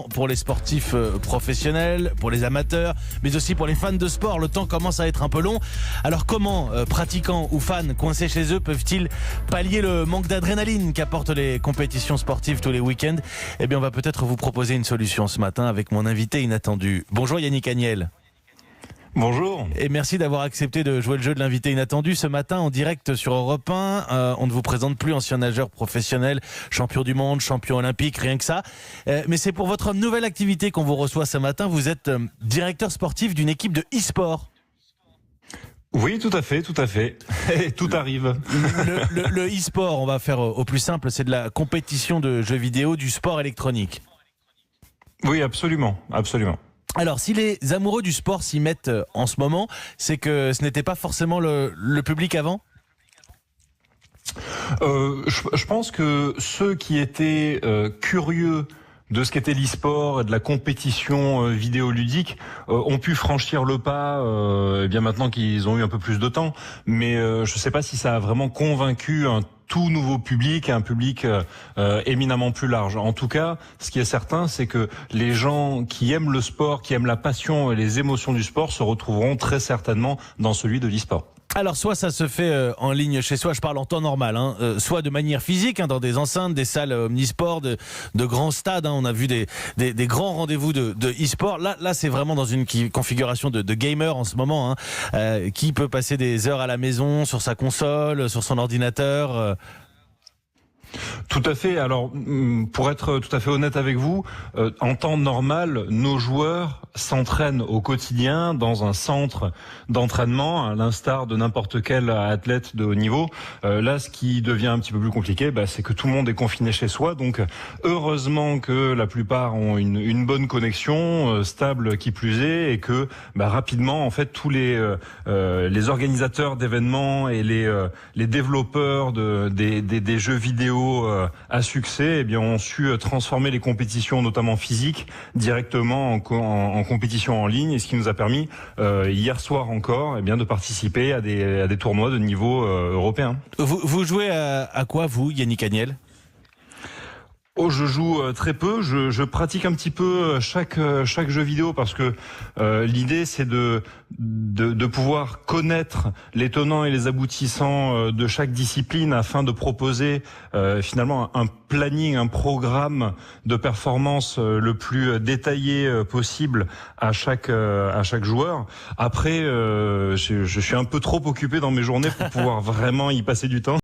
pour les sportifs professionnels, pour les amateurs, mais aussi pour les fans de sport. Le temps commence à être un peu long. Alors comment pratiquants ou fans coincés chez eux peuvent-ils pallier le manque d'adrénaline qu'apportent les compétitions sportives tous les week-ends? Eh bien, on va peut-être vous proposer une solution ce matin avec mon invité inattendu. Bonjour Yannick Agnel. Bonjour. Et merci d'avoir accepté de jouer le jeu de l'invité inattendu ce matin en direct sur Europe 1. On ne vous présente plus ancien nageur professionnel, champion du monde, champion olympique, rien que ça. Mais c'est pour votre nouvelle activité qu'on vous reçoit ce matin. Vous êtes directeur sportif d'une équipe de e-sport. Oui, tout à fait. Tout arrive. Le e-sport, on va faire au plus simple, c'est de la compétition de jeux vidéo, du sport électronique. Oui, absolument. Alors, si les amoureux du sport s'y mettent en ce moment, c'est que ce n'était pas forcément le public avant ? Je pense que ceux qui étaient curieux de ce qu'était l'e-sport et de la compétition vidéoludique ont pu franchir le pas bien maintenant qu'ils ont eu un peu plus de temps. Mais je ne sais pas si ça a vraiment convaincu un tout nouveau public, un public éminemment plus large. En tout cas, ce qui est certain, c'est que les gens qui aiment le sport, qui aiment la passion et les émotions du sport se retrouveront très certainement dans celui de l'e-sport. Alors soit ça se fait en ligne chez soi, je parle en temps normal, soit de manière physique, dans des enceintes, des salles omnisport, de grands stades, on a vu des grands rendez-vous de e-sport. Là c'est vraiment dans une configuration de gamer en ce moment, qui peut passer des heures à la maison, sur sa console, sur son ordinateur. Tout à fait. Alors, pour être tout à fait honnête avec vous, en temps normal, nos joueurs s'entraînent au quotidien dans un centre d'entraînement, à l'instar de n'importe quel athlète de haut niveau. Là, ce qui devient un petit peu plus compliqué, c'est que tout le monde est confiné chez soi. Donc, heureusement que la plupart ont une bonne connexion, stable qui plus est, et que rapidement, en fait, tous les organisateurs d'événements et les développeurs des jeux vidéo à succès, ont su transformer les compétitions, notamment physiques, directement en compétition en ligne, et ce qui nous a permis hier soir encore de participer à des tournois de niveau européen. Vous jouez à quoi, vous, Yannick Agnel ? Je joue très peu. Je pratique un petit peu chaque jeu vidéo parce que l'idée c'est de pouvoir connaître les tenants et les aboutissants de chaque discipline afin de proposer finalement un planning, un programme de performance le plus détaillé possible à chaque joueur. Après, je suis un peu trop occupé dans mes journées pour pouvoir vraiment y passer du temps.